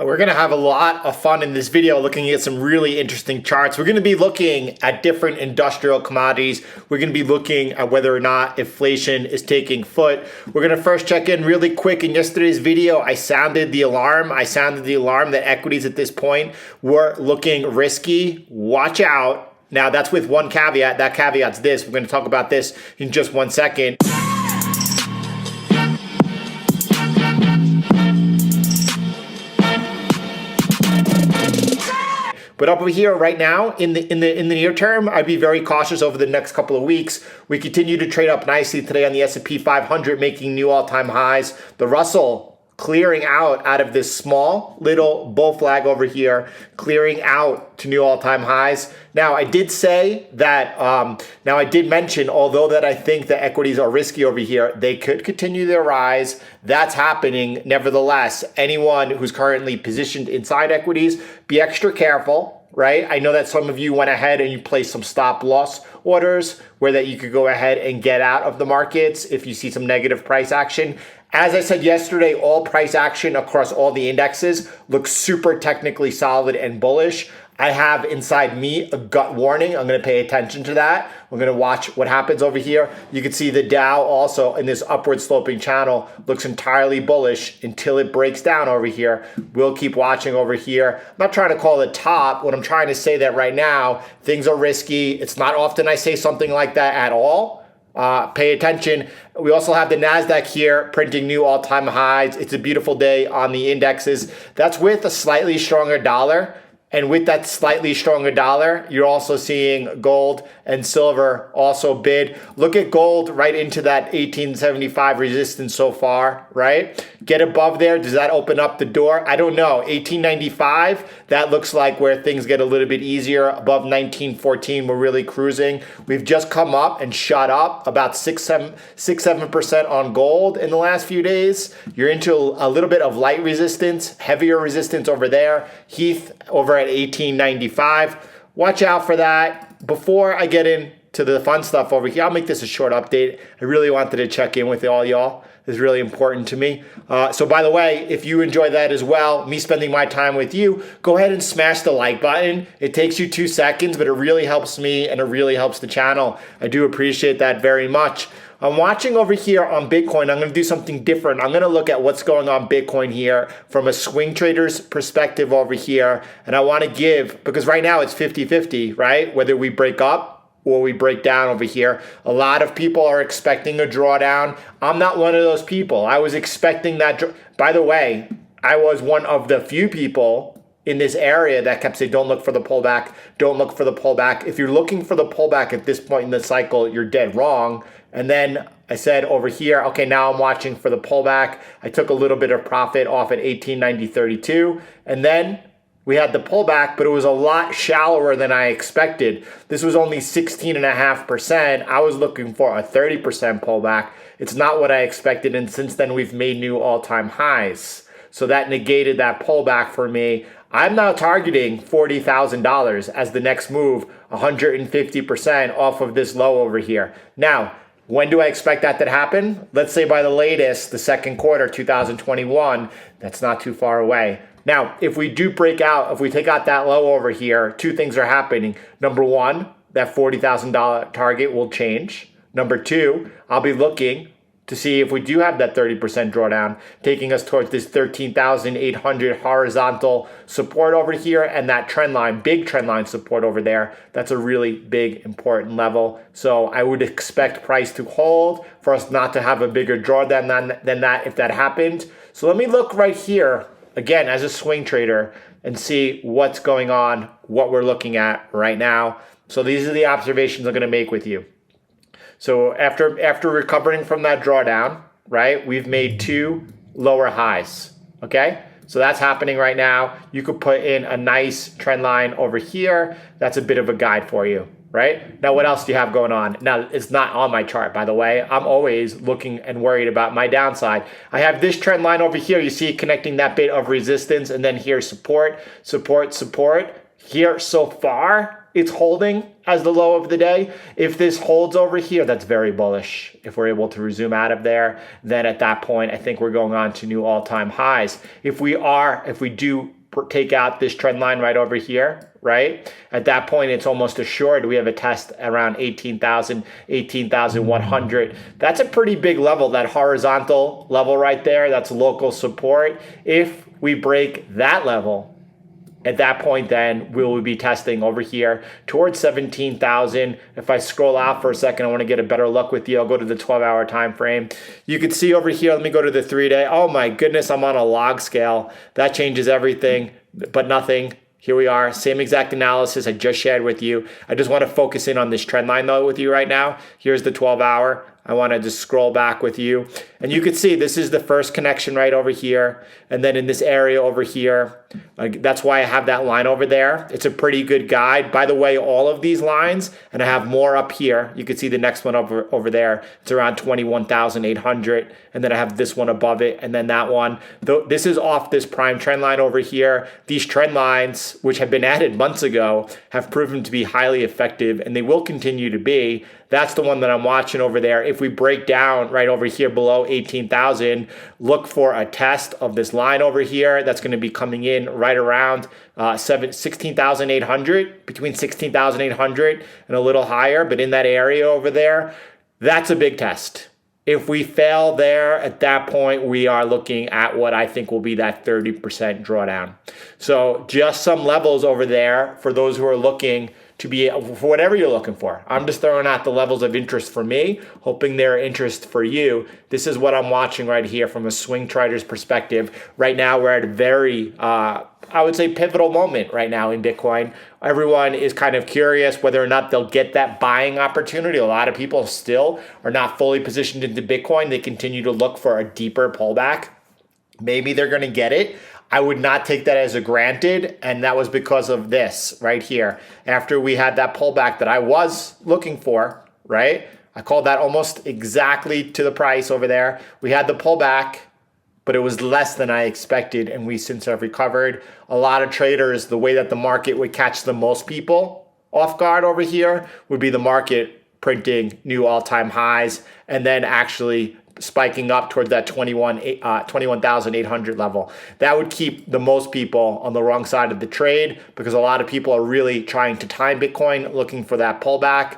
We're going to have a lot of fun in this video looking at some really interesting charts. We're going to be looking at different industrial commodities. We're going to be looking at whether or not inflation is taking foot. We're going to first check in really quick. In yesterday's video, I sounded the alarm. That equities at this point were looking risky. Watch out. Now, that's with one caveat. That caveat's this. We're going to talk about this in just 1 second. But up here right now, in the near term, I'd be very cautious over the next couple of weeks. We continue to trade up nicely today on the S&P 500, making new all-time highs. The Russell clearing out of this small little bull flag over here, clearing out to new all-time highs. Now, I did say that, I did mention, although that I think the equities are risky over here, they could continue their rise. That's happening. Nevertheless, anyone who's currently positioned inside equities, be extra careful, right? I know that some of you went ahead and you placed some stop loss orders where that you could go ahead and get out of the markets if you see some negative price action. As I said yesterday, all price action across all the indexes looks super technically solid and bullish. I have inside me a gut warning. I'm going to pay attention to that. We're going to watch what happens over here. You can see the Dow also in this upward sloping channel looks entirely bullish until it breaks down over here. We'll keep watching over here. I'm not trying to call it top. What I'm trying to say that right now, things are risky. It's not often I say something like that at all. Pay attention. We also have the Nasdaq here printing new all-time highs. It's a beautiful day on the indexes. That's with a slightly stronger dollar. And with that slightly stronger dollar, you're also seeing gold and silver also bid. Look at gold right into that 1875 resistance so far, right? Get above there. Does that open up the door? I don't know. 1895, that looks like where things get a little bit easier. Above 1914, we're really cruising. We've just come up and shot up about 6-7% on gold in the last few days. You're into a little bit of light resistance, heavier resistance over there. Heath over at 1895. Watch out for that. Before I get into the fun stuff over here, I'll make this a short update. I really wanted to check in with all y'all. It's really important to me. So by the way, if you enjoy that as well, me spending my time with you, go ahead and smash the like button. It takes you 2 seconds, but it really helps me and it really helps the channel. I do appreciate that very much. I'm watching over here on Bitcoin. I'm going to do something different. I'm going to look at what's going on Bitcoin here from a swing trader's perspective over here. And I want to give, because right now it's 50-50, right? Whether we break up or we break down over here. A lot of people are expecting a drawdown. I'm not one of those people. I was expecting that. By the way, I was one of the few people in this area that kept saying, don't look for the pullback. Don't look for the pullback. If you're looking for the pullback at this point in the cycle, you're dead wrong. And then I said over here, okay, now I'm watching for the pullback. I took a little bit of profit off at 1890.32. And then we had the pullback, but it was a lot shallower than I expected. This was only 16.5%. I was looking for a 30% pullback. It's not what I expected. And since then, we've made new all-time highs. So that negated that pullback for me. I'm now targeting $40,000 as the next move, 150% off of this low over here. Now, when do I expect that to happen? Let's say by the latest, the second quarter, 2021. That's not too far away. Now, if we do break out, if we take out that low over here, 2 things are happening. Number 1, that $40,000 target will change. Number 2, I'll be looking to see if we do have that 30% drawdown, taking us towards this 13,800 horizontal support over here and that trend line, big trend line support over there. That's a really big, important level. So I would expect price to hold for us not to have a bigger drawdown than that if that happened. So let me look right here, again, as a swing trader and see what's going on, what we're looking at right now. So these are the observations I'm going to make with you. So after recovering from that drawdown, right, we've made 2 lower highs, okay? So that's happening right now. You could put in a nice trend line over here. That's a bit of a guide for you, right? Now, what else do you have going on? Now, it's not on my chart, by the way. I'm always looking and worried about my downside. I have this trend line over here. You see it connecting that bit of resistance, and then here support, support, support. Here so far, it's holding as the low of the day. If this holds over here, that's very bullish. If we're able to resume out of there, then at that point, I think we're going on to new all-time highs. If we do take out this trend line right over here, right? At that point, it's almost assured we have a test around 18,000, 18,100. That's a pretty big level, that horizontal level right there. That's local support. If we break that level, at that point, then we will be testing over here towards 17,000. If I scroll out for a second, I want to get a better look with you. I'll go to the 12-hour time frame. You can see over here, let me go to the 3-day. Oh my goodness, I'm on a log scale. That changes everything, but nothing. Here we are, same exact analysis I just shared with you. I just want to focus in on this trend line though with you right now. Here's the 12-hour. I want to just scroll back with you. And you can see this is the first connection right over here. And then in this area over here, that's why I have that line over there. It's a pretty good guide. By the way, all of these lines, and I have more up here. You can see the next one over there. It's around 21,800. And then I have this one above it. And then that one. This is off this prime trend line over here. These trend lines, which have been added months ago, have proven to be highly effective. And they will continue to be. That's the one that I'm watching over there. If we break down right over here below 18,000, look for a test of this line over here. That's going to be coming in right around 16,800, between 16,800 and a little higher. But in that area over there, that's a big test. If we fail there, at that point, we are looking at what I think will be that 30% drawdown. So just some levels over there for those who are looking to be, for whatever you're looking for. I'm just throwing out the levels of interest for me, hoping they're interest for you. This is what I'm watching right here from a swing trader's perspective. Right now, we're at a very, I would say, pivotal moment right now in Bitcoin. Everyone is kind of curious whether or not they'll get that buying opportunity. A lot of people still are not fully positioned into Bitcoin. They continue to look for a deeper pullback. Maybe they're going to get it. I would not take that as a granted, and that was because of this right here. After we had that pullback that I was looking for, right? I called that almost exactly to the price over there. We had the pullback, but it was less than I expected, and we since have recovered. A lot of traders, the way that the market would catch the most people off guard over here would be the market printing new all-time highs and then actually spiking up toward that 21,800 level. That would keep the most people on the wrong side of the trade because a lot of people are really trying to time Bitcoin, looking for that pullback.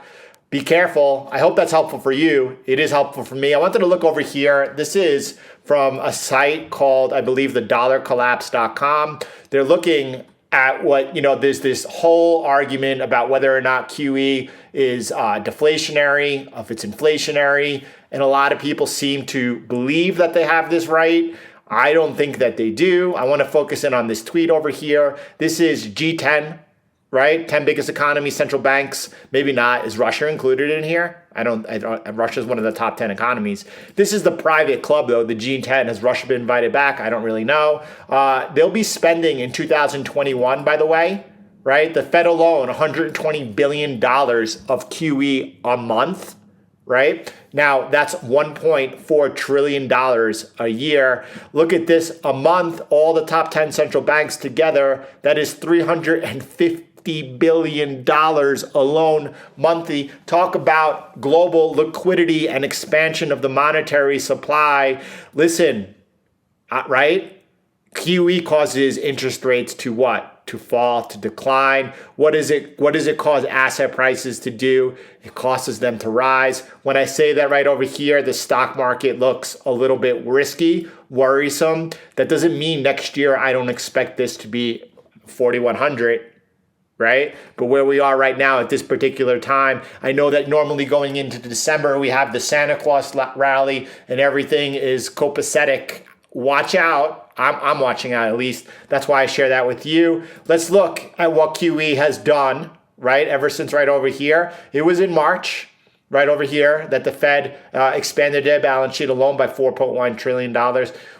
Be careful. I hope that's helpful for you. It is helpful for me. I wanted to look over here. This is from a site called, I believe, the dollarcollapse.com. They're looking at what, there's this whole argument about whether or not QE is deflationary, if it's inflationary. And a lot of people seem to believe that they have this right. I don't think that they do. I want to focus in on this tweet over here. This is G10, right? 10 biggest economies, central banks. Maybe not. Is Russia included in here? I don't. Russia's one of the top 10 economies. This is the private club, though, the G10. Has Russia been invited back? I don't really know. They'll be spending in 2021, by the way, right? The Fed alone, $120 billion of QE a month, right? Now, that's $1.4 trillion a year. Look at this, a month, all the top 10 central banks together, that is $350 billion alone monthly. Talk about global liquidity and expansion of the monetary supply. Listen, right? QE causes interest rates to what? To fall, to decline. What does it cause asset prices to do? It causes them to rise. When I say that right over here, the stock market looks a little bit risky, worrisome. That doesn't mean next year I don't expect this to be 4,100, right? But where we are right now at this particular time, I know that normally going into December, we have the Santa Claus rally and everything is copacetic. Watch out. I'm watching out, at least. That's why I share that with you. Let's look at what QE has done, right? Ever since right over here. It was in March, right over here, that the Fed expanded their balance sheet alone by $4.1 trillion.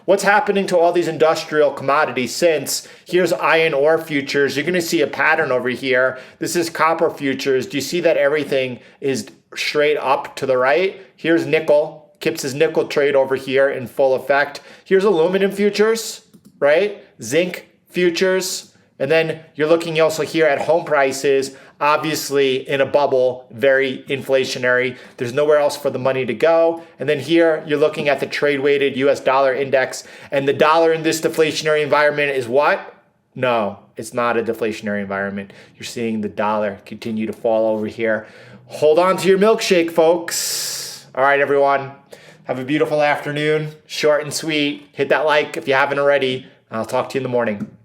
What's happening to all these industrial commodities since? Here's iron ore futures. You're going to see a pattern over here. This is copper futures. Do you see that everything is straight up to the right? Here's nickel. Kips' nickel trade over here in full effect. Here's aluminum futures, right? Zinc futures. And then you're looking also here at home prices, obviously in a bubble, very inflationary. There's nowhere else for the money to go. And then here you're looking at the trade weighted US dollar index, and the dollar in this deflationary environment is what? No, it's not a deflationary environment. You're seeing the dollar continue to fall over here. Hold on to your milkshake, folks. All right, everyone. Have a beautiful afternoon. Short and sweet. Hit that like if you haven't already. I'll talk to you in the morning.